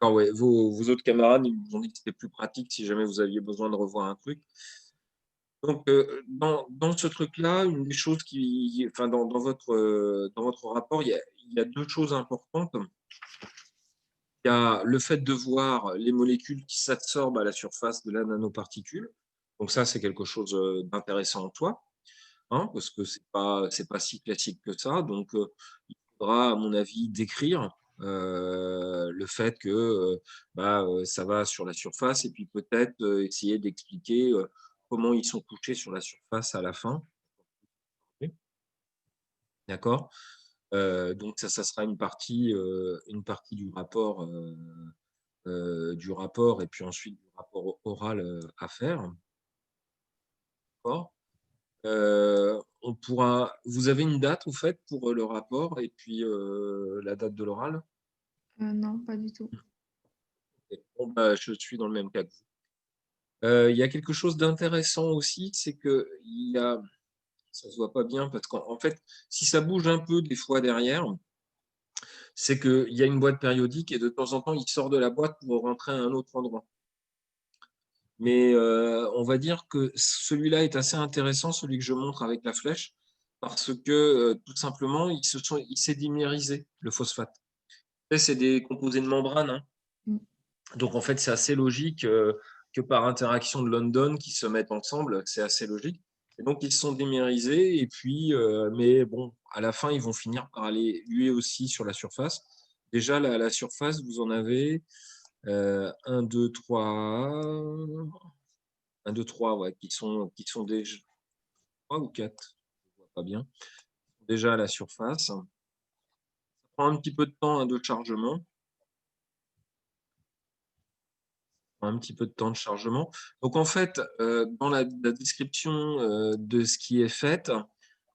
D'accord, ouais. Vos autres camarades, ils vous ont dit que c'était plus pratique si jamais vous aviez besoin de revoir un truc. Donc, dans ce truc-là, une des choses qui enfin, dans votre rapport, il y a 2 choses importantes. Il y a le fait de voir les molécules qui s'absorbent à la surface de la nanoparticule. Donc ça, c'est quelque chose, d'intéressant en soi, hein, parce que c'est pas si classique que ça. Donc, il faudra, à mon avis, décrire, le fait que, ça va sur la surface et puis peut-être, essayer d'expliquer, comment ils sont couchés sur la surface à la fin. D'accord? Donc ça sera une partie du rapport et puis ensuite du rapport oral, à faire. D'accord? On pourra vous avez une date au fait pour, le rapport et puis, la date de l'oral? Non, pas du tout. OK. Bon, bah, je suis dans le même cas que vous. Il y a quelque chose d'intéressant aussi, c'est qu'il y a ça se voit pas bien parce qu'en fait, si ça bouge un peu des fois derrière, c'est qu'il y a une boîte périodique et de temps en temps, il sort de la boîte pour rentrer à un autre endroit. Mais, on va dire que celui-là est assez intéressant, celui que je montre avec la flèche, parce que, tout simplement, il s'est dimérisé, le phosphate. Tu sais, c'est des composés de membrane, hein, Mmh. donc en fait, c'est assez logique, que par interaction de London qu'ils se mettent ensemble, c'est assez logique et donc ils se sont dimérisés et puis, mais bon, à la fin, ils vont finir par aller lui aussi sur la surface. Déjà la surface, vous en avez, 1, 2, 3, 1, 2, 3, ouais, qui sont déj 3 ou 4, je vois pas bien. Déjà à la surface. Ça prend un petit peu de temps, hein, de chargement, un petit peu de temps de chargement. Donc en fait, dans la description, de ce qui est fait,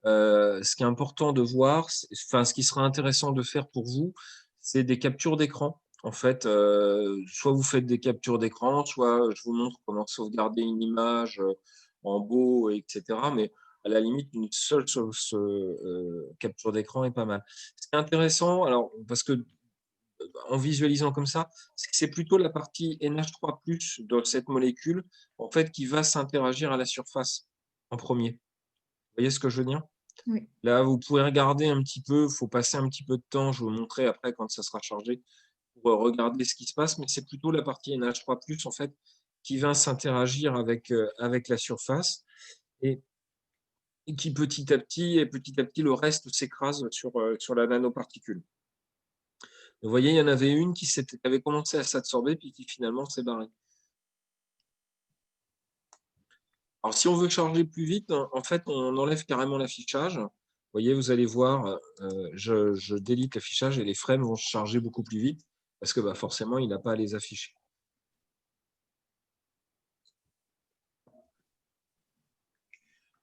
ce qui est important de voir, enfin, ce qui sera intéressant de faire pour vous, c'est des captures d'écran. En fait, soit vous faites des captures d'écran, soit je vous montre comment sauvegarder une image, en beau et cetera, mais à la limite, une seule capture d'écran est pas mal. Ce qui est intéressant, alors parce que, en visualisant comme ça, c'est que c'est plutôt la partie NH3+ de cette molécule, en fait, qui va s'interagir à la surface en premier. Vous voyez ce que je veux dire? Oui. Là, vous pouvez regarder un petit peu, il faut passer un petit peu de temps, je vais vous montrer après quand ça sera chargé, pour, regarder ce qui se passe, mais c'est plutôt la partie NH3+ en fait, qui va s'interagir avec la surface et qui petit à petit, le reste s'écrase sur la nanoparticule. Vous voyez, il y en avait une qui avait commencé à s'absorber, puis qui finalement s'est barrée. Alors si on veut charger plus vite, en fait, on enlève carrément l'affichage. Vous voyez, vous allez voir, je délite l'affichage et les frames vont se charger beaucoup plus vite parce que, bah, forcément, il n'a pas à les afficher.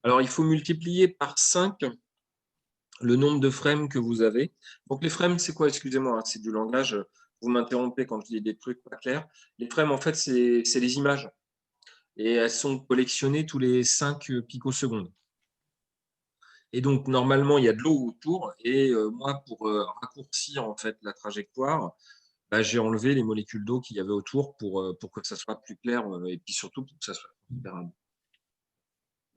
Alors il faut multiplier par 5 le nombre de frames que vous avez. Donc les frames, c'est quoi? Excusez-moi, hein, c'est du langage, vous m'interrompez quand je dis des trucs pas clairs. Les frames, en fait, c'est les images et elles sont collectionnées tous les 5 picosecondes. Et donc, normalement, il y a de l'eau autour et moi, pour, raccourcir, en fait, la trajectoire, bah, j'ai enlevé les molécules d'eau qu'il y avait autour pour que ça soit plus clair, et puis surtout pour que ça soit considérable.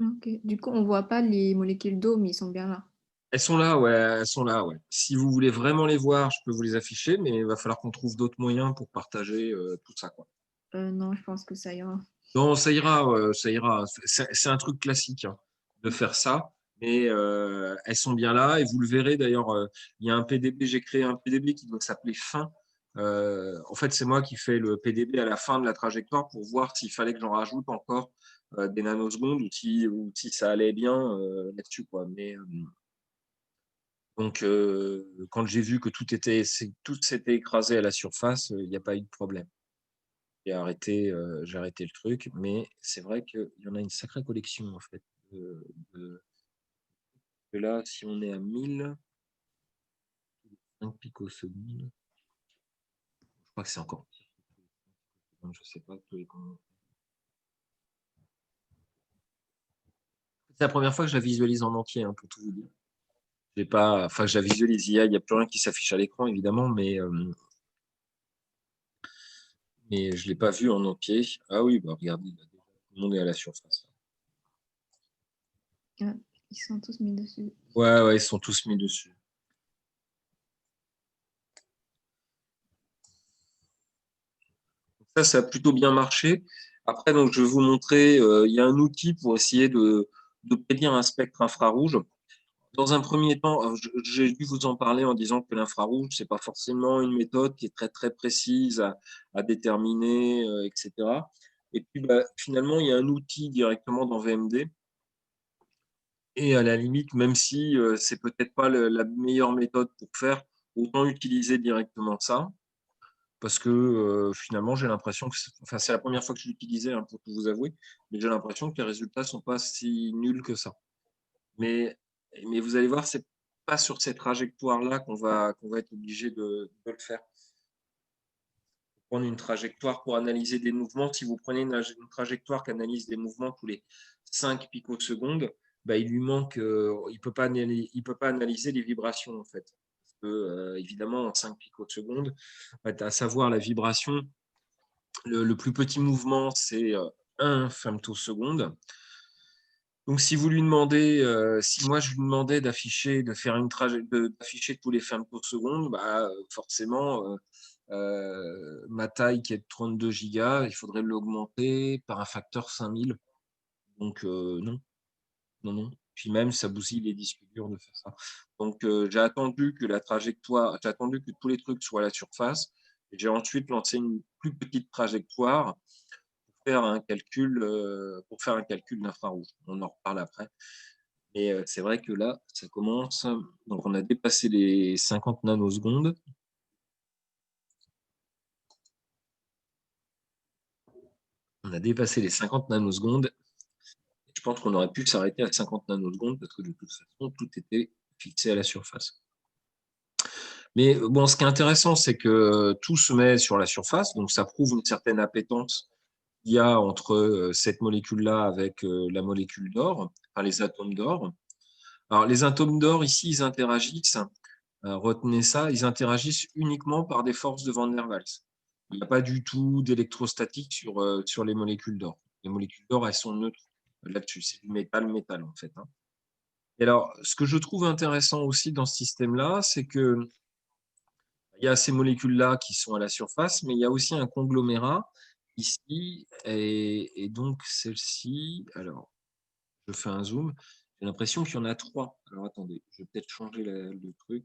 OK. Du coup, on voit pas les molécules d'eau, mais ils sont bien là. Elles sont là, ouais, elles sont là, ouais. Si vous voulez vraiment les voir, je peux vous les afficher, mais il va falloir qu'on trouve d'autres moyens pour partager, tout ça, quoi. Non, je pense que ça ira. Non, ça ira, ça ira. C'est un truc classique, hein, de faire ça, mais elles sont bien là et vous le verrez d'ailleurs, il y a un PDB, j'ai créé un PDB qui doit s'appeler fin. En fait, c'est moi qui fais le PDB à la fin de la trajectoire pour voir s'il fallait que j'en rajoute encore, des nanosecondes ou si ça allait bien, là-dessus, quoi. Mais, donc, quand j'ai vu que tout s'était écrasé à la surface, il y a pas eu de problème. J'ai arrêté le truc, mais c'est vrai qu'il y en a une sacrée collection en fait, de que là, si on est à 1005 picosecondes, je crois que c'est encore pire. Je sais pas tous les combien. C'est la première fois que je la visualise en entier, hein, pour tout vous dire. J'ai pas enfin, je la visualise, il y a plus rien qui s'affiche à l'écran évidemment, mais mais je ne l'ai pas vu en entier. Ah oui, bah regardez, là, déjà, tout le monde est à la surface. Ah, ils sont tous mis dessus. Ouais, ouais, ils sont tous mis dessus. Ça a plutôt bien marché. Après, donc, je vais vous montrer, il y a un outil pour essayer de prédire un spectre infrarouge. Dans un premier temps, j'ai dû vous en parler en disant que l'infrarouge, c'est pas forcément une méthode qui est très très précise à déterminer, etc. Et puis bah, finalement, il y a un outil directement dans VMD. Et à la limite, même si c'est peut-être pas la meilleure méthode pour faire, autant utiliser directement ça. Parce que finalement, j'ai l'impression que enfin, c'est la première fois que je l'utilisais, hein, pour tout vous avouer, mais j'ai l'impression que les résultats sont pas si nuls que ça. Mais, mais vous allez voir, c'est pas sur cette trajectoire-là qu'on va être obligé de le faire. Prendre une trajectoire pour analyser des mouvements. Si vous prenez une trajectoire qui analyse des mouvements tous les 5 picosecondes, bah, il lui manque, il peut pas analyser les vibrations en fait. Parce que, évidemment, en 5 picosecondes, à savoir la vibration, le plus petit mouvement, c'est 1 femtoseconde. Donc, si vous lui demandez, si moi je lui demandais d'afficher, de faire une d'afficher tous les femtosecondes, bah, forcément, ma taille qui est de 32 gigas, il faudrait l'augmenter par un facteur 5000. Donc, non, non, non. Puis même, ça bousille les disques durs de faire ça. Donc, j'ai attendu que j'ai attendu que tous les trucs soient à la surface. Et j'ai ensuite lancé une plus petite trajectoire pour faire un calcul d'infrarouge. On en reparle après. Et c'est vrai que là, ça commence. Donc, on a dépassé les 50 nanosecondes. On a dépassé les 50 nanosecondes. Je pense qu'on aurait pu s'arrêter à 50 nanosecondes parce que de toute façon, tout était fixé à la surface. Mais bon, ce qui est intéressant, c'est que tout se met sur la surface. Donc, ça prouve une certaine appétence qu'il y a entre cette molécule-là avec la molécule d'or, enfin les atomes d'or. Alors, les atomes d'or, ici, ils interagissent. Retenez ça, ils interagissent uniquement par des forces de Van der Waals. Il n'y a pas du tout d'électrostatique sur les molécules d'or. Les molécules d'or, elles sont neutres là-dessus. C'est du métal-métal, en fait, hein. Et alors, ce que je trouve intéressant aussi dans ce système-là, c'est que il y a ces molécules-là qui sont à la surface, mais il y a aussi un conglomérat ici, et donc celle-ci, alors, je fais un zoom, j'ai l'impression qu'il y en a 3. Alors, attendez, je vais peut-être changer le truc.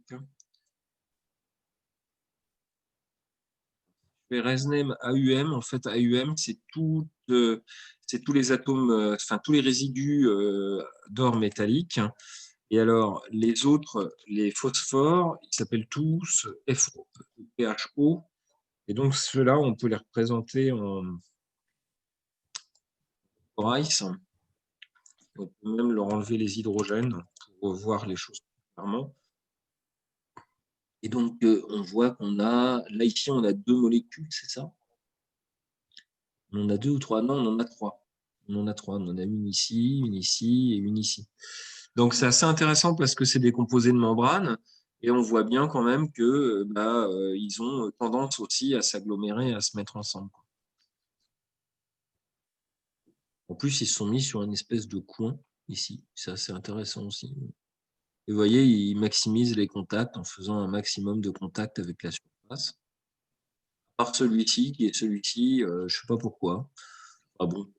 Resnem AUM, en fait, AUM, c'est tous les atomes, enfin tous les résidus d'or métallique. Et alors, les autres, les phosphores, ils s'appellent tous PHO. Et donc, ceux-là, on peut les représenter en Rice. On peut même leur enlever les hydrogènes pour voir les choses clairement. Et donc, on voit qu'on a, là, ici, on a 2 molécules, c'est ça? On en a 2 ou 3? Non, on en a 3. On en a 3. On en a une ici et une ici. Donc, c'est assez intéressant parce que c'est des composés de membrane et on voit bien quand même que bah, ils ont tendance aussi à s'agglomérer, à se mettre ensemble. En plus, ils se sont mis sur une espèce de coin ici. C'est assez intéressant aussi. Et vous voyez, ils maximisent les contacts en faisant un maximum de contacts avec la surface. À part celui-ci, qui est celui-ci, je ne sais pas pourquoi. Ah bon,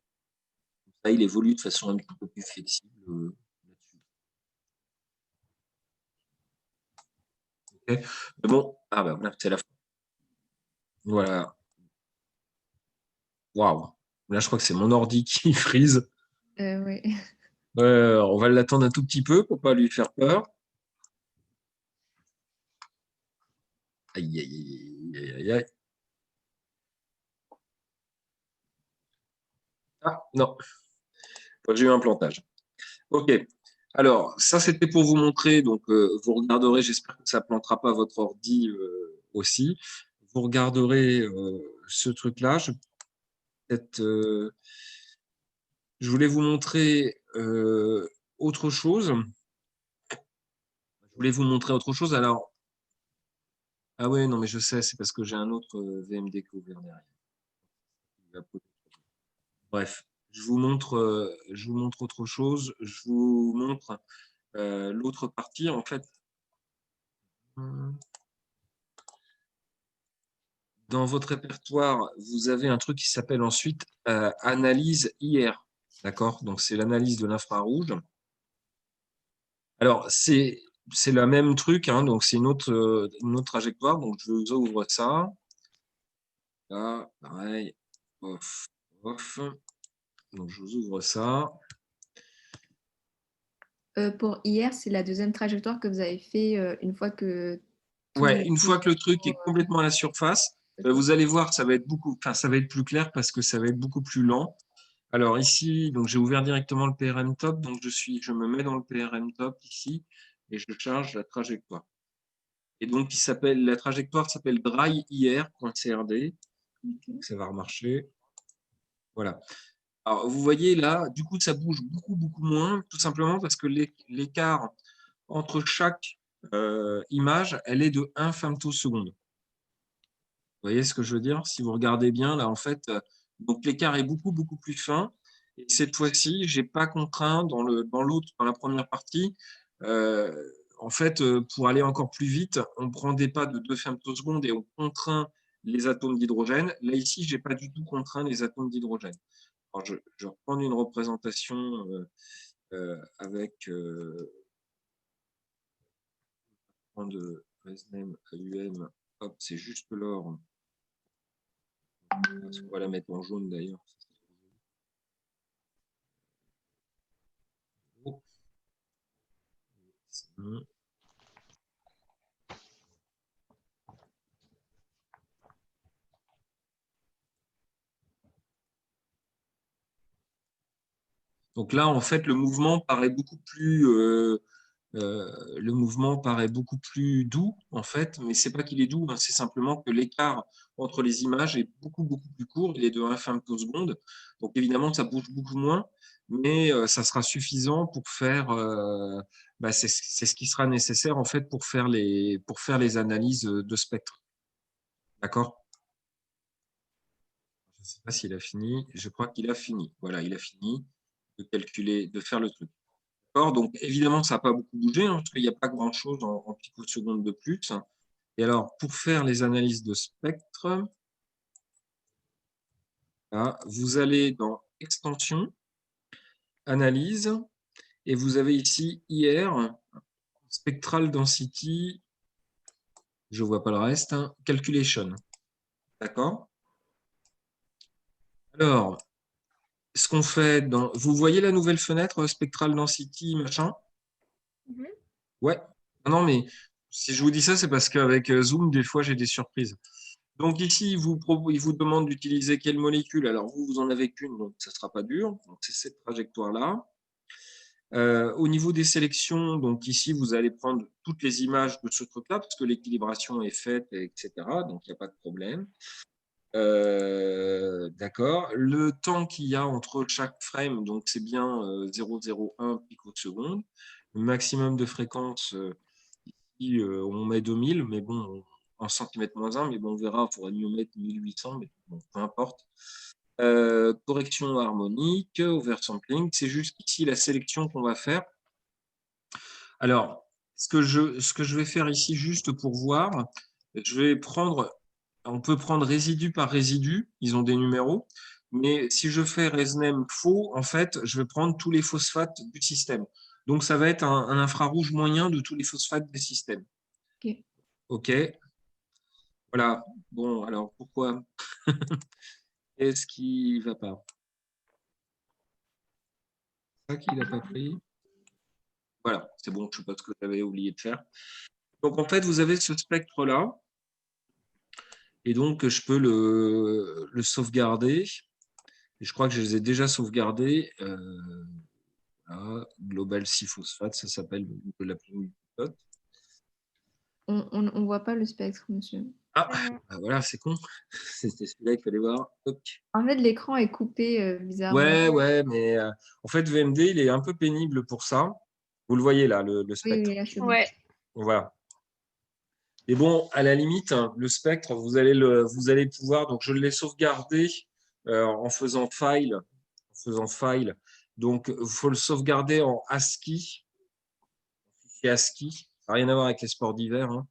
là, il évolue de façon un petit peu plus flexible là-dessus. Okay. Mais bon, ah bah voilà, c'est la fin. Voilà. Waouh. Là, je crois que c'est mon ordi qui freeze. Ouais. On va l'attendre un tout petit peu pour pas lui faire peur. Aïe, aïe, aïe, aïe, aïe. Ah, non, j'ai eu un plantage. OK. Alors, ça, c'était pour vous montrer. Donc, vous regarderez, j'espère que ça ne plantera pas votre ordi aussi. Vous regarderez ce truc-là. Je voulais vous montrer autre chose. Je voulais vous montrer autre chose. Alors, ah ouais, non, mais je sais, c'est parce que j'ai un autre VMD qui est ouvert derrière. Bref, je vous montre autre chose. Je vous montre l'autre partie, en fait. Dans votre répertoire, vous avez un truc qui s'appelle ensuite analyse IR. D'accord? Donc, c'est l'analyse de l'infrarouge. Alors, c'est le même truc, hein, donc c'est une autre trajectoire. Donc, je vous ouvre ça. Là, pareil. Off, off. Donc, je vous ouvre ça. Pour hier, c'est la deuxième trajectoire que vous avez fait une fois que tous Ouais, les une fois que le truc est sont, complètement à la surface, vous allez voir, ça va être plus clair parce que ça va être beaucoup plus lent. Alors ici, donc j'ai ouvert directement le PRM Top, donc je me mets dans le PRM Top ici et je charge la trajectoire. Et donc la trajectoire s'appelle dryir.crd. Ça va remarcher. Voilà. Alors vous voyez là, du coup ça bouge beaucoup moins, tout simplement parce que l'écart entre chaque image, elle est de 1 femtoseconde. Vous voyez ce que je veux dire? Si vous regardez bien, là, en fait, donc l'écart est beaucoup plus fin. Et cette fois-ci, je n'ai pas contraint dans la première partie. En fait, pour aller encore plus vite, on prend des pas de 2 femtosecondes et on contraint les atomes d'hydrogène. Là, ici, je n'ai pas du tout contraint les atomes d'hydrogène. Alors, je vais reprendre une représentation avec de Resname AUM. Hop, c'est juste l'or. On va la mettre en jaune d'ailleurs. Donc là, en fait, le mouvement paraît beaucoup plus doux, en fait, mais c'est pas qu'il est doux, hein, c'est simplement que l'écart entre les images est beaucoup plus court, il est de 1 femtoseconde. Donc évidemment, ça bouge beaucoup moins, mais ça sera suffisant pour faire, c'est ce qui sera nécessaire en fait pour faire les analyses de spectre. D'accord? Je ne sais pas s'il a fini. Je crois qu'il a fini. Voilà, il a fini de calculer, de faire le truc. Donc, évidemment, ça n'a pas beaucoup bougé, hein, parce qu'il n'y a pas grand-chose en picosecondes de plus. Et alors, pour faire les analyses de spectre, là, vous allez dans Extension, Analyse, et vous avez ici IR, Spectral Density, je ne vois pas le reste, hein, Calculation. D'accord? Alors, ce qu'on fait dans... Vous voyez la nouvelle fenêtre Spectral Density, machin? Ouais. Non, mais si je vous dis ça, c'est parce qu'avec Zoom, des fois, j'ai des surprises. Donc ici, il vous demande d'utiliser quelle molécule. Alors vous en avez qu'une, donc ça ne sera pas dur. Donc c'est cette trajectoire-là. Au niveau des sélections, donc ici, vous allez prendre toutes les images de ce truc-là, parce que l'équilibration est faite, etc. Donc il n'y a pas de problème. D'accord. Le temps qu'il y a entre chaque frame, donc c'est bien 0,01 picoseconde. Le maximum de fréquence, ici, on met 2000, mais bon, en centimètres moins 1, mais bon, on verra, il faudrait mieux mettre 1800, mais bon, peu importe. Correction harmonique, oversampling, c'est juste ici la sélection qu'on va faire. Alors, ce que je vais faire ici, juste pour voir, je vais prendre, on peut prendre résidu par résidu, ils ont des numéros, mais si je fais resname faux, en fait, je vais prendre tous les phosphates du système. Donc, ça va être un infrarouge moyen de tous les phosphates du système. OK. Voilà. Bon, alors pourquoi? Qu'est-ce qui ne va pas? C'est ça qu'il n'a pas pris. Voilà, c'est bon, je ne sais pas ce que j'avais oublié de faire. Donc, en fait, vous avez ce spectre-là. Et donc, je peux le sauvegarder. Et je crois que je les ai déjà sauvegardés. Voilà, Global 6 phosphate, ça s'appelle la pluviométhode. On ne voit pas le spectre, monsieur. Ah, bah voilà, c'est con. C'était celui-là qu'il fallait voir. Hop. En fait, l'écran est coupé bizarrement. Ouais, mais en fait, VMD, il est un peu pénible pour ça. Vous le voyez là, le spectre. Oui, là, je suis Ouais. Voilà. Et bon, à la limite, hein, le spectre, vous allez pouvoir, donc je l'ai sauvegardé en faisant file. Donc, il faut le sauvegarder en ASCII. Fichier ASCII. Ça n'a rien à voir avec les sports d'hiver, hein,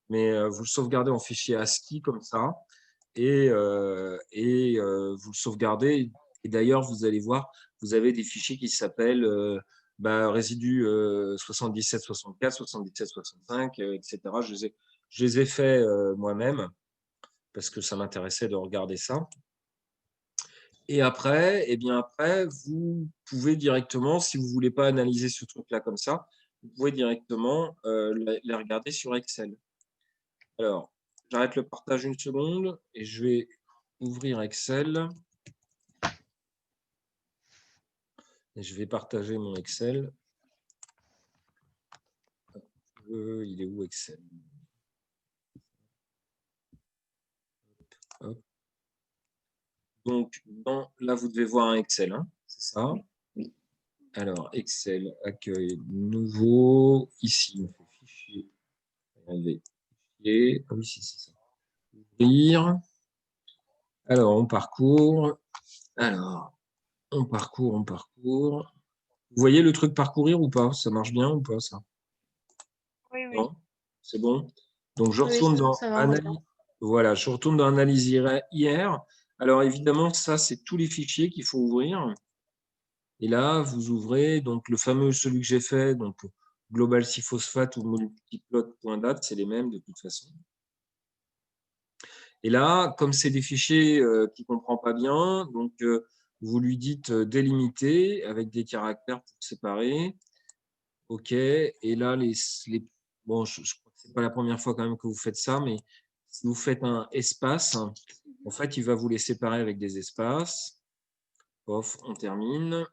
mais vous le sauvegardez en fichier ASCII comme ça. Et vous le sauvegardez. Et d'ailleurs, vous allez voir, vous avez des fichiers qui s'appellent résidus 77, 64, 77, 65, etc. Je les ai faits moi-même parce que ça m'intéressait de regarder ça. Et après, vous pouvez directement, si vous ne voulez pas analyser ce truc-là comme ça, vous pouvez directement les regarder sur Excel. Alors, j'arrête le partage une seconde et je vais ouvrir Excel. Et je vais partager mon Excel. Il est où Excel? Hop. Donc, là, vous devez voir un Excel, hein, c'est ça? Oui. Alors, Excel, accueil, nouveau. Ici, on fait fichier. Fichier. Ah oui, c'est ça. Ouvrir. Alors, on parcourt. On parcourt. Vous voyez le truc parcourir ou pas? Ça marche bien ou pas, ça? Oui, oui. Non? C'est bon? Donc, je Oui, retourne dans ça va, Analyse. Voilà, je retourne dans Analyse hier. Alors, évidemment, ça, c'est tous les fichiers qu'il faut ouvrir. Et là, vous ouvrez donc le fameux, celui que j'ai fait, donc global 6-phosphate ou multiplot.dat, c'est les mêmes de toute façon. Et là, comme c'est des fichiers qu'il ne comprend pas bien, donc vous lui dites délimiter avec des caractères pour séparer. OK. Et là, bon, je crois que ce n'est pas la première fois quand même que vous faites ça, mais si vous faites un espace, en fait, il va vous les séparer avec des espaces. Off, on termine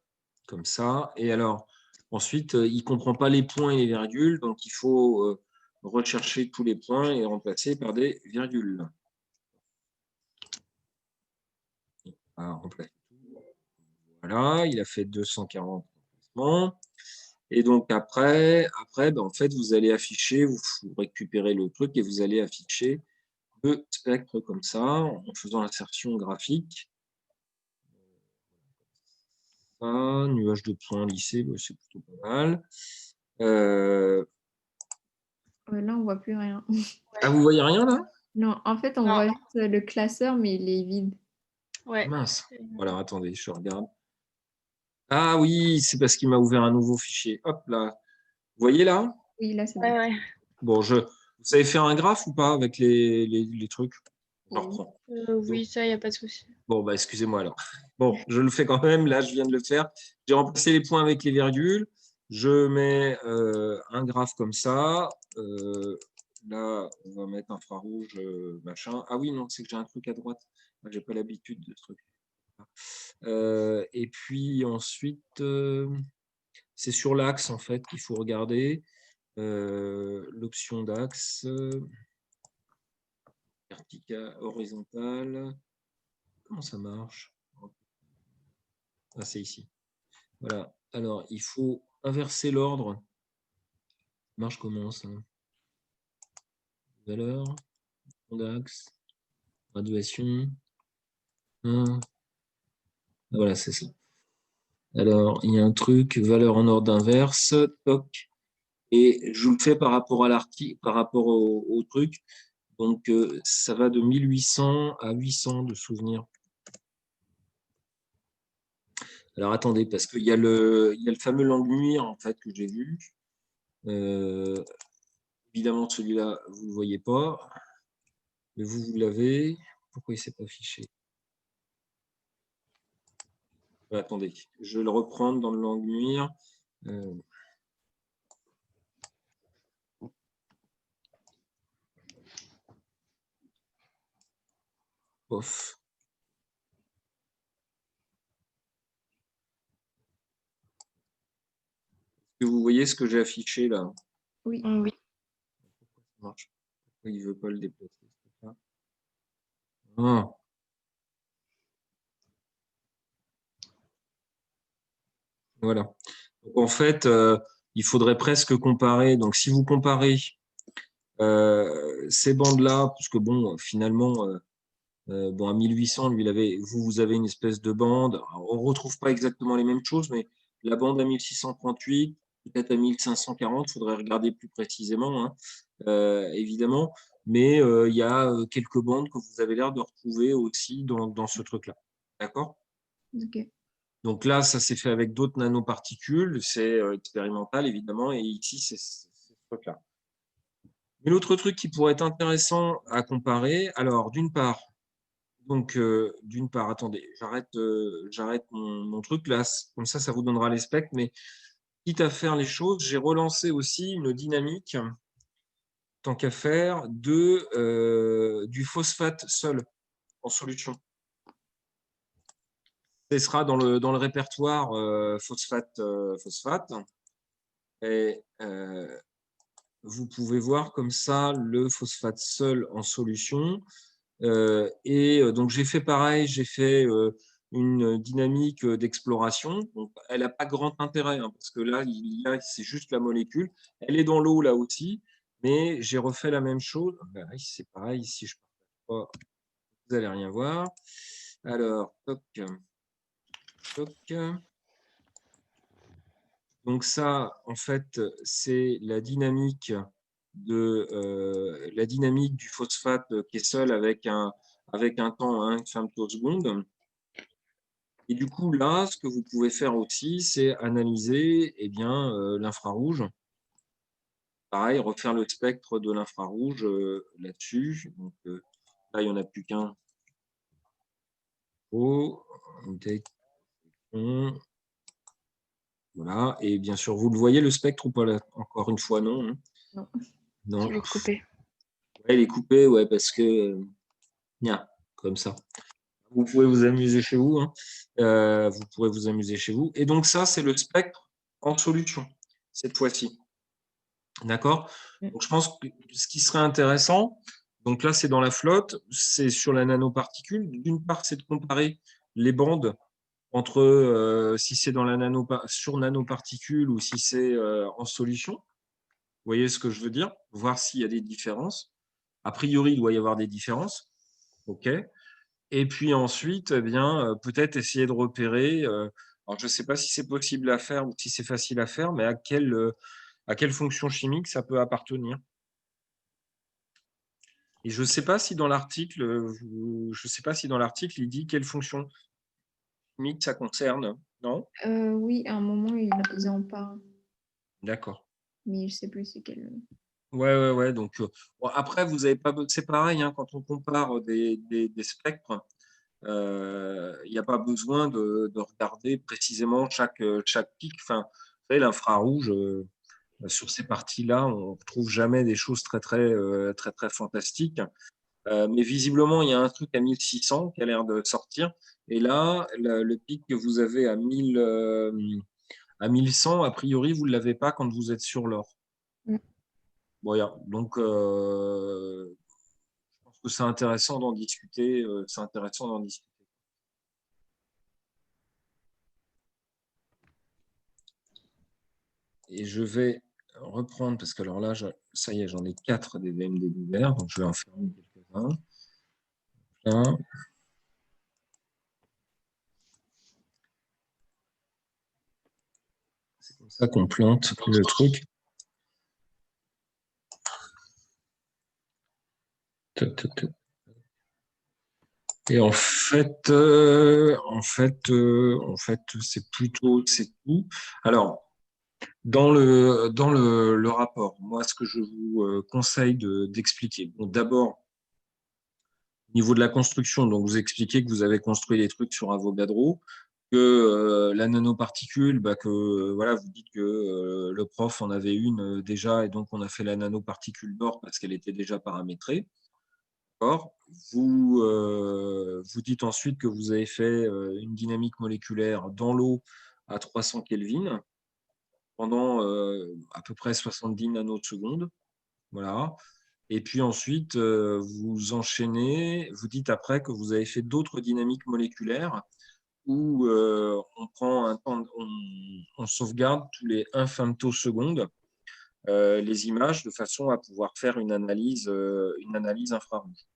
comme ça. Et alors, ensuite, il ne comprend pas les points et les virgules, donc il faut rechercher tous les points et remplacer par des virgules. Voilà, il a fait 240 remplacements. Et donc après en fait, vous allez afficher, vous récupérez le truc et vous allez afficher le spectre comme ça, en faisant l'insertion graphique. Nuage de points lissé, c'est plutôt pas mal. Là, on ne voit plus rien. Ah, vous voyez rien là? Non, en fait, on voit juste le classeur, mais il est vide. Ouais. Mince. Alors, attendez, je regarde. Ah oui, c'est parce qu'il m'a ouvert un nouveau fichier. Hop là. Vous voyez là? Oui, là, c'est bon. Ouais. Bon, vous savez faire un graphe ou pas avec les trucs? Je reprends. Oui, ça, il n'y a pas de souci. Bon, bah, excusez-moi alors. Bon, je le fais quand même. Là, je viens de le faire. J'ai remplacé les points avec les virgules. Je mets un graphe comme ça. Là, on va mettre infrarouge, machin. Ah oui, non, c'est que j'ai un truc à droite. Je n'ai pas l'habitude de ce truc. Et puis ensuite, c'est sur l'axe en fait qu'il faut regarder. L'option d'axe. Vertical, horizontal. Comment ça marche? Ah, c'est ici. Voilà. Alors, il faut inverser l'ordre. Ça marche comment ça? Valeur, d'axe, graduation. Voilà, c'est ça. Alors, il y a un truc, valeur en ordre inverse, toc. Et je vous le fais par rapport à l'article, par rapport au truc. Donc, ça va de 1800 à 800 de souvenirs. Alors, attendez, parce qu'il y a le fameux Langmuir, en fait, que j'ai vu. Évidemment, celui-là, vous ne le voyez pas. Mais vous l'avez. Pourquoi il ne s'est pas affiché? Attendez, je vais le reprendre dans le Langmuir. Off. Est-ce que vous voyez ce que j'ai affiché là? Oui. Oui. Pourquoi ça marche? Pourquoi il ne veut pas le déplacer? Ah. Voilà. Donc, en fait, il faudrait presque comparer. Donc, si vous comparez ces bandes-là, parce que bon, finalement, Bon, à 1800, lui, vous avez une espèce de bande. Alors, on ne retrouve pas exactement les mêmes choses, mais la bande à 1638, peut-être à 1540, il faudrait regarder plus précisément, hein, évidemment. Mais il y a quelques bandes que vous avez l'air de retrouver aussi dans ce truc-là. D'accord? Ok. Donc là, ça s'est fait avec d'autres nanoparticules. C'est expérimental, évidemment. Et ici, c'est ce truc-là. Mais l'autre truc qui pourrait être intéressant à comparer, alors d'une part, attendez, j'arrête mon truc là, comme ça vous donnera les specs, mais quitte à faire les choses, j'ai relancé aussi une dynamique, tant qu'à faire, du phosphate seul en solution. Ce sera dans le répertoire phosphate. Et vous pouvez voir comme ça le phosphate seul en solution. Donc, j'ai fait pareil, j'ai fait une dynamique d'exploration. Elle n'a pas grand intérêt, hein, parce que là, c'est juste la molécule. Elle est dans l'eau là aussi, mais j'ai refait la même chose. C'est pareil, si je partage pas, vous n'allez rien voir. Alors, toc, toc. Donc ça, en fait, c'est la dynamique du phosphate qui est seul avec un temps à 1 femtoseconde. Et du coup, là, ce que vous pouvez faire aussi, c'est analyser l'infrarouge. Pareil, refaire le spectre de l'infrarouge là-dessus. Donc là, il n'y en a plus qu'un. Voilà. Et bien sûr, vous le voyez, le spectre ou pas là? Encore une fois, non. Hein. Non. Non. Il est coupé. Ouais, il est coupé, ouais, parce que comme ça. Vous pouvez vous amuser chez vous. Hein. Vous pourrez vous amuser chez vous. Et donc ça, c'est le spectre en solution, cette fois-ci. D'accord? Donc je pense que ce qui serait intéressant, donc là, c'est dans la flotte, c'est sur la nanoparticule. D'une part, c'est de comparer les bandes entre si c'est dans la sur nanoparticule ou si c'est en solution. Vous voyez ce que je veux dire? Voir s'il y a des différences. A priori, il doit y avoir des différences. OK. Et puis ensuite, peut-être essayer de repérer, alors je ne sais pas si c'est possible à faire ou si c'est facile à faire, mais à quelle fonction chimique ça peut appartenir. Et je ne sais pas si dans l'article, il dit quelle fonction chimique ça concerne, non? Oui, à un moment, il en parle, D'accord. mais je sais plus c'est quel. Ouais. Donc, bon, après, vous avez pas, c'est pareil, hein, quand on compare des spectres, il n'y a pas besoin de regarder précisément chaque pic. Enfin, vous savez, l'infrarouge, sur ces parties-là, on ne retrouve jamais des choses très fantastiques. Mais visiblement, il y a un truc à 1600 qui a l'air de sortir. Et là, le pic que vous avez à 1100, a priori, vous ne l'avez pas quand vous êtes sur l'or. Mm. Voilà. Donc, je pense que c'est intéressant d'en discuter. Et je vais reprendre, parce que alors là, ça y est, j'en ai 4 des VMD d'hiver, donc je vais en fermer quelques-uns. Là. C'est comme ça qu'on plante le truc. Et en fait, c'est tout. Alors, dans le rapport, moi, ce que je vous conseille d'expliquer. Bon, d'abord, au niveau de la construction, donc vous expliquez que vous avez construit des trucs sur Avogadro, que la nanoparticule, voilà, vous dites que le prof en avait une déjà, et donc on a fait la nanoparticule d'or parce qu'elle était déjà paramétrée. Vous dites ensuite que vous avez fait une dynamique moléculaire dans l'eau à 300 Kelvin pendant à peu près 70 nanosecondes. Voilà. Et puis ensuite, vous enchaînez, vous dites après que vous avez fait d'autres dynamiques moléculaires où on prend un temps, on sauvegarde tous les 1 femtosecondes les images de façon à pouvoir faire une analyse infrarouge.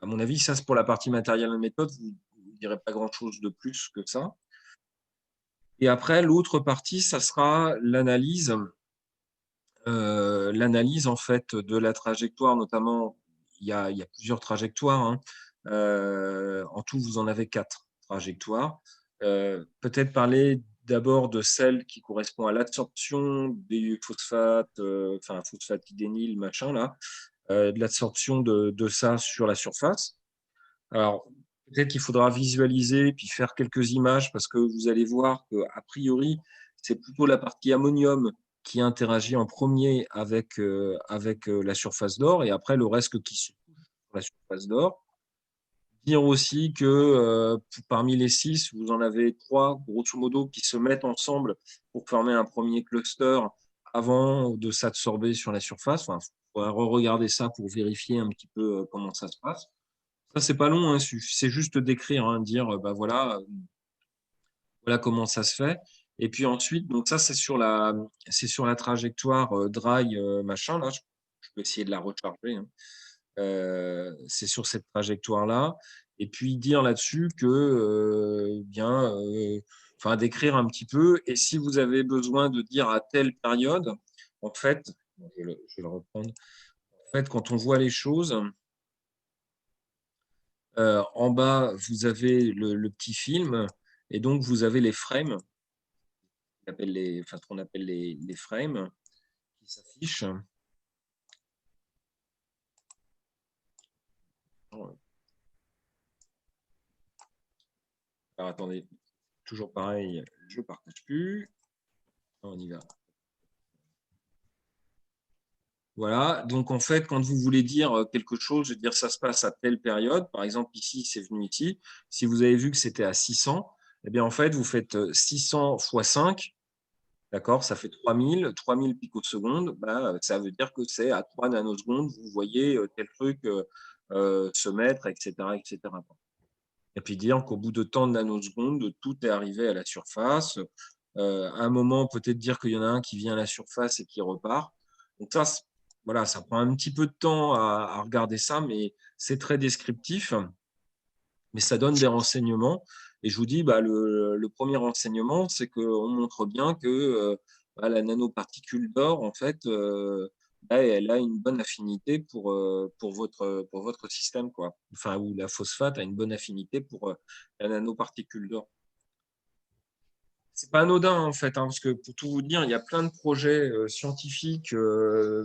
À mon avis, ça, c'est pour la partie matérielle et méthode. Vous ne direz pas grand-chose de plus que ça. Et après, l'autre partie, ça sera l'analyse. L'analyse, en fait, de la trajectoire, notamment, il y a plusieurs trajectoires, hein. En tout, vous en avez 4 trajectoires. Peut-être parler d'abord de celle qui correspond à l'absorption des phosphates, enfin, phosphatidényl, machin, là, de l'absorption de ça sur la surface. Alors, peut-être qu'il faudra visualiser puis faire quelques images parce que vous allez voir qu'a priori, c'est plutôt la partie ammonium qui interagit en premier avec la surface d'or et après le reste qui se touche sur la surface d'or. Dire aussi que parmi les 6, vous en avez 3, grosso modo, qui se mettent ensemble pour former un premier cluster avant de s'absorber sur la surface. Enfin, il faudra re-regarder ça pour vérifier un petit peu comment ça se passe. Ça, c'est pas long, hein, c'est juste d'écrire, hein, dire bah voilà, voilà comment ça se fait. Et puis ensuite, donc ça, c'est sur la trajectoire dry machin. Là, je peux essayer de la recharger, hein. C'est sur cette trajectoire-là. Et puis dire là-dessus que bien, enfin d'écrire un petit peu. Et si vous avez besoin de dire à telle période, en fait, je vais le reprendre. En fait, quand on voit les choses. En bas, vous avez le petit film et donc vous avez les frames, enfin, ce qu'on appelle les frames qui s'affichent. Alors attendez, toujours pareil, je ne partage plus. On y va. Voilà, donc en fait, quand vous voulez dire quelque chose, je veux dire ça se passe à telle période, par exemple ici, c'est venu ici, si vous avez vu que c'était à 600, eh bien en fait, vous faites 600 fois 5. D'accord, ça fait 3000 picosecondes. Bah, ça veut dire que c'est à 3 nanosecondes, vous voyez tel truc se mettre, etc., etc. Et puis dire qu'au bout de tant de nanosecondes, tout est arrivé à la surface. À un moment, peut-être dire qu'il y en a un qui vient à la surface et qui repart. Donc ça, voilà, ça prend un petit peu de temps à regarder ça, mais c'est très descriptif, mais ça donne des renseignements. Et je vous dis, bah, le premier renseignement, c'est qu'on montre bien que bah, la nanoparticule d'or, en fait, bah, elle a une bonne affinité pour votre système, quoi. Enfin, où la phosphate a une bonne affinité pour la nanoparticule d'or. C'est pas anodin, en fait, hein, parce que pour tout vous dire, il y a plein de projets scientifiques,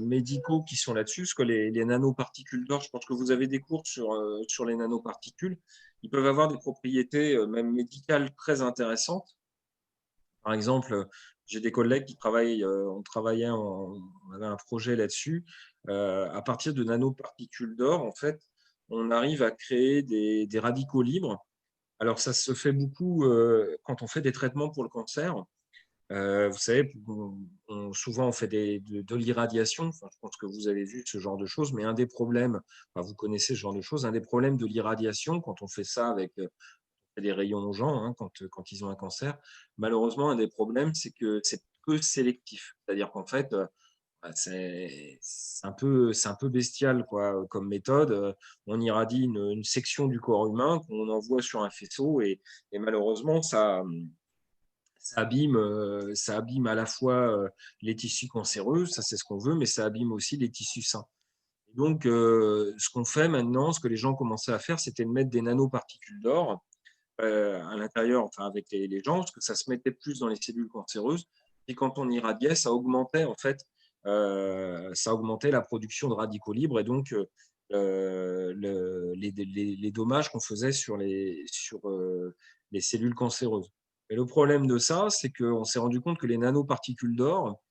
médicaux qui sont là-dessus, parce que les nanoparticules d'or, je pense que vous avez des cours sur les nanoparticules, ils peuvent avoir des propriétés même médicales très intéressantes. Par exemple, j'ai des collègues qui travaillent, on avait un projet là-dessus. À partir de nanoparticules d'or, en fait, on arrive à créer des radicaux libres. Alors, ça se fait beaucoup quand on fait des traitements pour le cancer. Vous savez, souvent on fait de l'irradiation. Enfin, je pense que vous avez vu ce genre de choses, mais un des problèmes, enfin, vous connaissez ce genre de choses, un des problèmes de l'irradiation, quand on fait ça avec des rayons aux gens, hein, quand ils ont un cancer, malheureusement, un des problèmes, c'est que c'est peu sélectif. C'est-à-dire qu'en fait, bah, c'est un peu bestial quoi, comme méthode. On irradie une section du corps humain qu'on envoie sur un faisceau et malheureusement, ça abîme à la fois les tissus cancéreux, ça c'est ce qu'on veut, mais ça abîme aussi les tissus sains. Et donc, ce qu'on fait maintenant, ce que les gens commençaient à faire, c'était de mettre des nanoparticules d'or à l'intérieur, enfin avec les gens, parce que ça se mettait plus dans les cellules cancéreuses. Et quand on irradiait, ça augmentait en fait, ça augmentait la production de radicaux libres et donc les dommages qu'on faisait sur les cellules cancéreuses. Et le problème de ça, c'est qu'on s'est rendu compte que les nanoparticules d'or,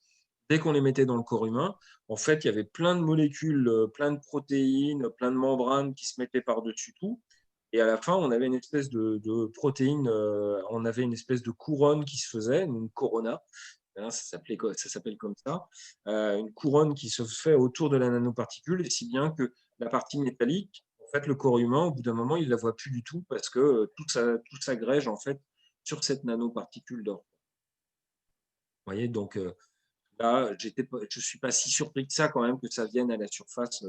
dès qu'on les mettait dans le corps humain, en fait, il y avait plein de molécules, plein de protéines, plein de membranes qui se mettaient par-dessus tout. Et à la fin, on avait une espèce de protéine, on avait une espèce de couronne qui se faisait, une corona, hein, ça s'appelle comme ça, une couronne qui se fait autour de la nanoparticule, et si bien que la partie métallique, en fait, le corps humain, au bout d'un moment, il ne la voit plus du tout parce que tout s'agrège en fait sur cette nanoparticule d'or. Vous voyez, donc là, je ne suis pas si surpris que ça quand même que ça vienne à la surface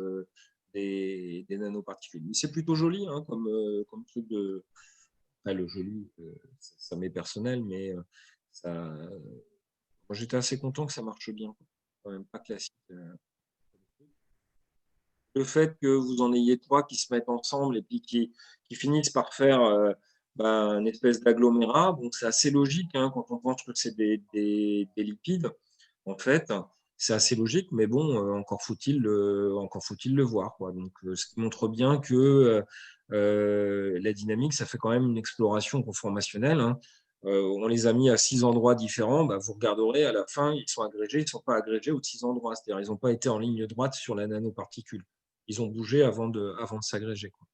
des nanoparticules. Mais c'est plutôt joli hein, comme truc de… Enfin, le joli, ça m'est personnel, mais moi, j'étais assez content que ça marche bien. Quand même pas classique. Le fait que vous en ayez trois qui se mettent ensemble et puis qui finissent par faire une espèce d'agglomérat, bon, c'est assez logique hein, quand on pense que c'est des lipides. En fait, c'est assez logique, mais bon, encore faut-il le voir, quoi. Donc, ce qui montre bien que la dynamique, ça fait quand même une exploration conformationnelle. Hein. On les a mis à 6 endroits différents. Bah, vous regarderez à la fin, ils sont agrégés, ils ne sont pas agrégés aux 6 endroits. C'est-à-dire, ils n'ont pas été en ligne droite sur la nanoparticule. Ils ont bougé avant de s'agréger, quoi.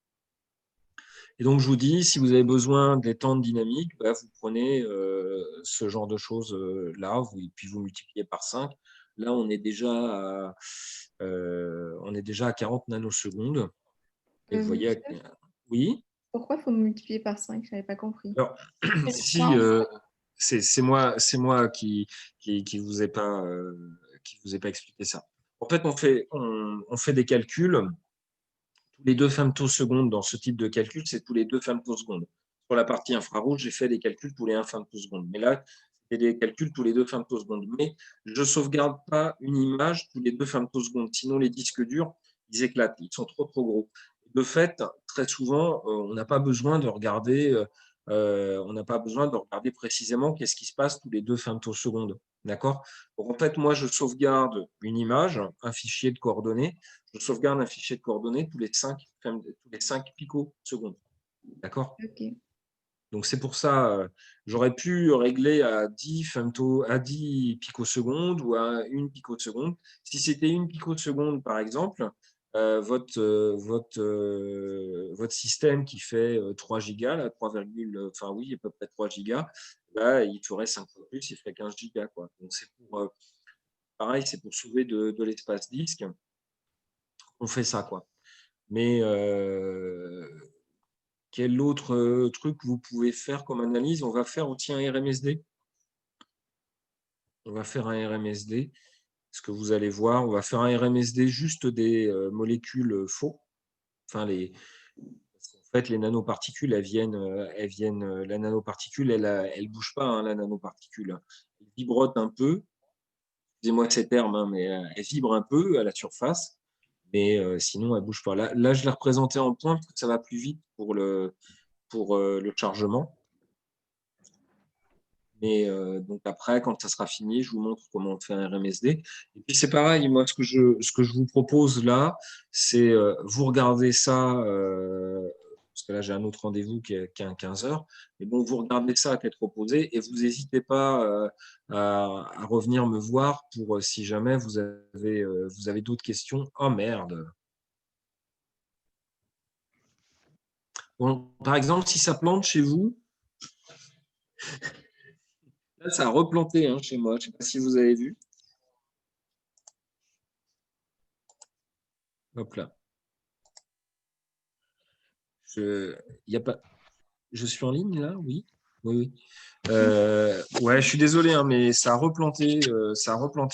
Et donc, je vous dis, si vous avez besoin des temps de dynamique, bah, vous prenez ce genre de choses là, et puis vous multipliez par 5. Là, on est déjà à 40 nanosecondes. Et vous voyez, oui. Pourquoi il faut multiplier par 5? Je n'avais pas compris. Alors, si c'est moi qui vous ai pas expliqué ça. En fait, on fait des calculs. Tous les 2 femtosecondes dans ce type de calcul, c'est tous les 2 femtosecondes. Sur la partie infrarouge, j'ai fait des calculs tous les 1 femtoseconde. Mais là, c'est des calculs tous les 2 femtosecondes. Mais je ne sauvegarde pas une image tous les 2 femtosecondes. Sinon, les disques durs, ils éclatent. Ils sont trop gros. De fait, très souvent, on n'a pas besoin de regarder précisément qu'est-ce qui se passe tous les 2 femtosecondes. D'accord? Donc, en fait, moi, je sauvegarde une image, un fichier de coordonnées. Je sauvegarde un fichier de coordonnées tous les 5 picosecondes. D'accord? Ok. Donc, c'est pour ça, j'aurais pu régler à 10 picosecondes ou à 1 picoseconde. Si c'était 1 picoseconde, par exemple, votre système qui fait 3 gigas, là, enfin oui, à peu près 3 gigas, là, il ferait 5 fois plus, il ferait 15 gigas, quoi. Donc, c'est pour, pareil, c'est pour sauver de l'espace disque. On fait ça, quoi. Mais quel autre truc vous pouvez faire comme analyse? On va faire aussi un RMSD. On va faire un RMSD. Ce que vous allez voir, on va faire un RMSD juste des molécules faux. Enfin, en fait, les nanoparticules, elles viennent. La nanoparticule, elle bouge pas, hein, la nanoparticule. Elle vibrote un peu. Excusez-moi ces termes, hein, mais elle vibre un peu à la surface. Mais sinon, elle ne bouge pas. Là, je l'ai représenté en point parce que ça va plus vite pour le chargement. Mais donc après, quand ça sera fini, je vous montre comment on fait un RMSD. Et puis c'est pareil, moi, ce que je vous propose là, c'est vous regardez ça, parce que là, j'ai un autre rendez-vous qui est à 15 heures. Mais bon, vous regardez ça à tête reposée et vous n'hésitez pas à revenir me voir pour si jamais vous avez d'autres questions. Oh merde! Bon, par exemple, si ça plante chez vous, là, ça a replanté hein, chez moi. Je ne sais pas si vous avez vu. Hop là. Je suis en ligne là, oui. Oui. Ouais, je suis désolé, hein, mais ça a replanté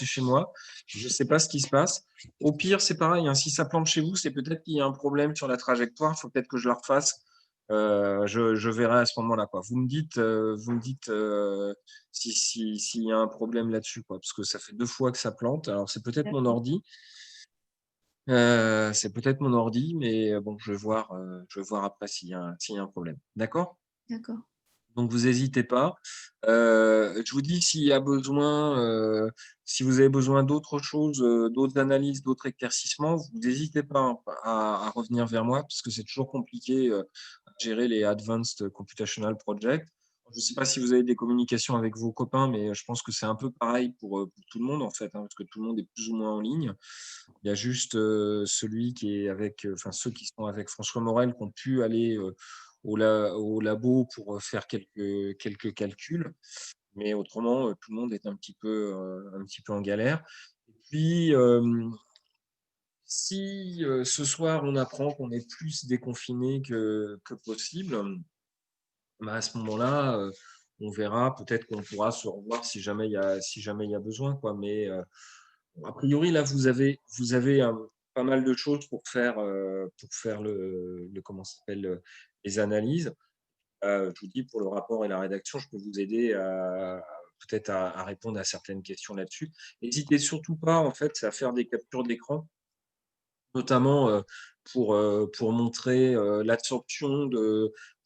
chez moi. Je ne sais pas ce qui se passe. Au pire, c'est pareil. Hein, si ça plante chez vous, c'est peut-être qu'il y a un problème sur la trajectoire. Il faut peut-être que je la refasse. Je verrai à ce moment-là, quoi. Vous me dites s'il y a un problème là-dessus, quoi, parce que ça fait 2 fois que ça plante. Alors c'est peut-être mon ordi. Mais bon, je vais voir après s'il y a un problème. D'accord? D'accord. Donc, vous n'hésitez pas. Je vous dis s'il y a besoin, si vous avez besoin d'autres choses, d'autres analyses, d'autres éclaircissements, vous n'hésitez pas à revenir vers moi parce que c'est toujours compliqué à gérer les Advanced Computational Projects. Je ne sais pas si vous avez des communications avec vos copains, mais je pense que c'est un peu pareil pour tout le monde en fait, hein, parce que tout le monde est plus ou moins en ligne. Il y a juste celui qui est enfin ceux qui sont avec François Morel qui ont pu aller au labo pour faire quelques calculs. Mais autrement, tout le monde est un petit peu en galère. Et puis, si ce soir, on apprend qu'on est plus déconfiné que possible, à ce moment-là, on verra. Peut-être qu'on pourra se revoir si jamais il y a besoin, quoi. Mais a priori, là, vous avez pas mal de choses pour faire comment ça s'appelle, les analyses. Je vous dis, pour le rapport et la rédaction, je peux vous aider peut-être à répondre à certaines questions là-dessus. N'hésitez surtout pas, en fait, à faire des captures d'écran, notamment pour montrer l'absorption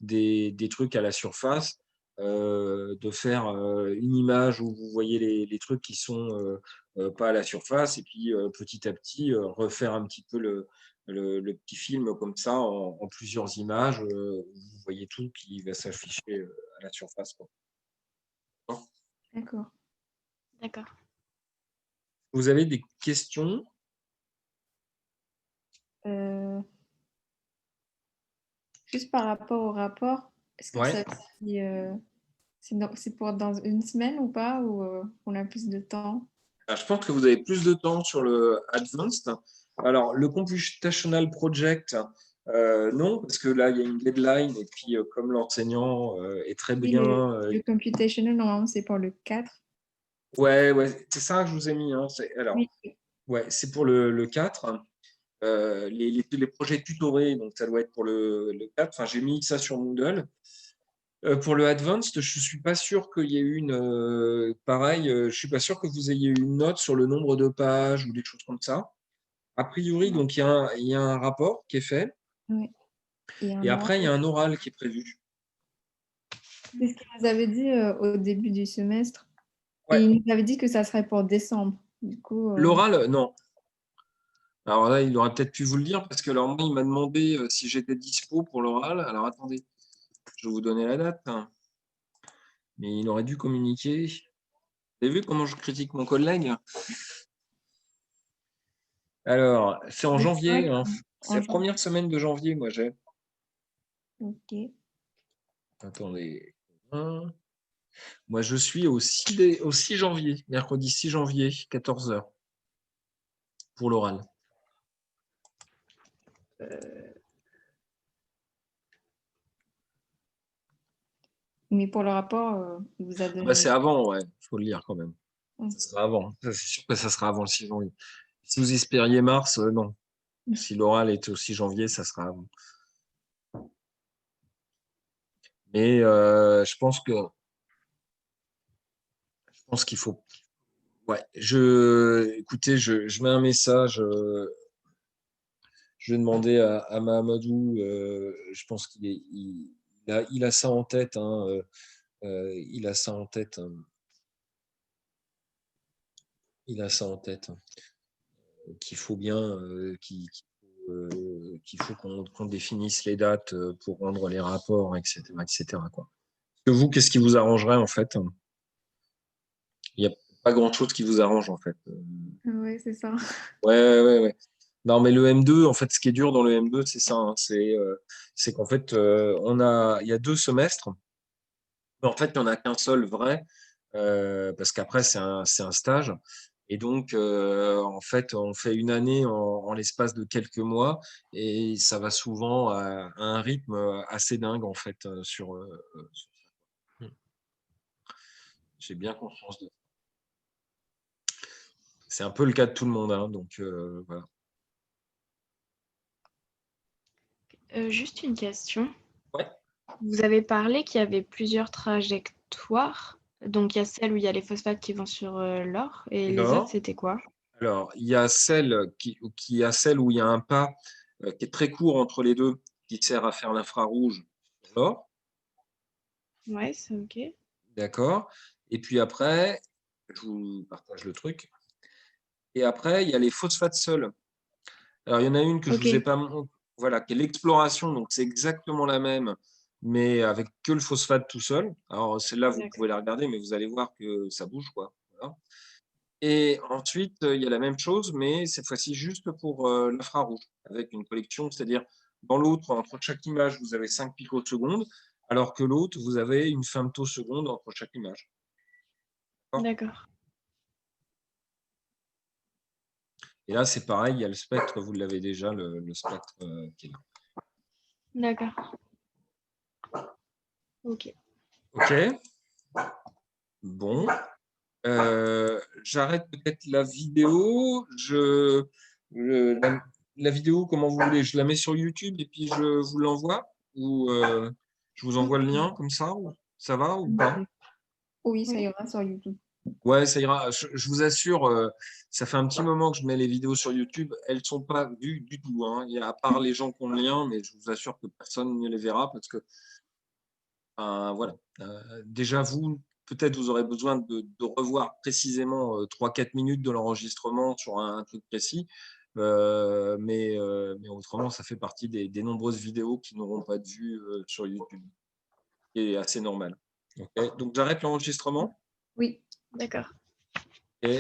des trucs à la surface, de faire une image où vous voyez les trucs qui sont pas à la surface, et puis petit à petit refaire un petit peu le petit film comme ça en plusieurs images, où vous voyez tout qui va s'afficher à la surface, quoi. D'accord. D'accord. Vous avez des questions? Juste par rapport au rapport, est-ce que Ouais. ça c'est pour dans une semaine ou pas, ou on a plus de temps? Je pense que vous avez plus de temps sur le Advanced. Alors, le Computational Project, non, parce que là, il y a une deadline, et puis comme l'enseignant est très Oui, bien. le computational, normalement, c'est pour le 4. Ouais, c'est ça que je vous ai mis, hein. Alors, Oui. ouais, c'est pour le 4. Les projets tutorés, donc ça doit être pour le 4. Enfin, j'ai mis ça sur Moodle. Pour le Advanced, je suis pas sûr qu'il y ait eu pareil, je suis pas sûr que vous ayez eu une note sur le nombre de pages ou des choses comme ça. A priori, donc il y a un rapport qui est fait, Oui. Et et un oral. après il y a un oral qui est prévu. C'est ce qu'il nous avait dit au début du semestre. Ouais. Et il nous avait dit que ça serait pour décembre. Du coup, L'oral, non. Alors là, il aurait peut-être pu vous le dire, parce que alors moi, il m'a demandé si j'étais dispo pour l'oral. Alors attendez, je vais vous donner la date, hein. Mais il aurait dû communiquer. Vous avez vu comment je critique mon collègue? Alors, c'est en le janvier, 5, hein. C'est en la première semaine de janvier, moi j'ai. Ok. Attendez. Moi, je suis au 6 janvier, mercredi 6 janvier, 14 h, pour l'oral. Mais pour le rapport, il vous a Bah, c'est donné. avant, ouais, il faut le lire quand même. Mm. Ça sera avant. Ça, c'est sûr que ça sera avant le 6 janvier. Si vous espériez mars, non. Si l'oral est au 6 janvier, ça sera avant. Mais je pense qu'il faut. Ouais, écoutez, je mets un message. Je vais demander à Mahamadou. Je pense il a ça en tête, hein, il a ça en tête, hein. Il a ça en tête, hein. Qu'il faut bien, qu'il faut qu'on définisse les dates pour rendre les rapports, etc., etc., quoi. Que vous, qu'est-ce qui vous arrangerait en fait? Il n'y a pas grand-chose qui vous arrange en fait. Ouais, c'est ça. Ouais. Non, mais le M2, en fait, ce qui est dur dans le M2, c'est ça, hein. C'est qu'en fait, il y a 2 semestres, mais en fait, il n'y en a qu'un seul vrai, parce qu'après, c'est un stage. Et donc, en fait, on fait une année en l'espace de quelques mois, et ça va souvent à un rythme assez dingue, en fait, sur ça. J'ai bien conscience de ça. C'est un peu le cas de tout le monde, hein, donc voilà. Juste une question. Ouais. Vous avez parlé qu'il y avait plusieurs trajectoires. Donc, il y a celle où il y a les phosphates qui vont sur l'or. Et les autres, Alors, c'était quoi? alors, il y a celle où il y a un pas qui est très court entre les deux, qui sert à faire l'infrarouge sur l'or. Ouais, c'est OK. D'accord. Et puis après, je vous partage le truc. Et après, il y a les phosphates seuls. Alors, il y en a une que je Ok. vous ai pas voilà, qui est l'exploration, donc c'est exactement la même, mais avec que le phosphate tout seul. Alors, celle-là, vous D'accord. pouvez la regarder, mais vous allez voir que ça bouge, quoi. Voilà. Et ensuite, il y a la même chose, mais cette fois-ci juste pour l'infrarouge, avec une collection, c'est-à-dire dans l'autre, entre chaque image, vous avez 5 picosecondes, alors que l'autre, vous avez une femtoseconde entre chaque image. D'accord. Et là, c'est pareil, il y a le spectre, vous l'avez déjà, le spectre qui est là. D'accord. OK. OK. Bon. J'arrête peut-être la vidéo. la vidéo, comment vous voulez? Je la mets sur YouTube et puis je vous l'envoie? Ou je vous envoie le lien comme ça? Ça va ou pas? Oui, ça Oui. ira sur YouTube. Ouais, ça ira. Je vous assure, ça fait un petit moment que je mets les vidéos sur YouTube. Elles ne sont pas vues du tout, hein. Il y a, à part les gens qui ont le lien, mais je vous assure que personne ne les verra parce que, voilà. Déjà, vous, peut-être, vous aurez besoin de revoir précisément 3-4 minutes de l'enregistrement sur un truc précis. Mais autrement, ça fait partie des nombreuses vidéos qui n'auront pas de vue sur YouTube. Et assez normal. Ok. Donc, j'arrête l'enregistrement. Oui. D'accord. Et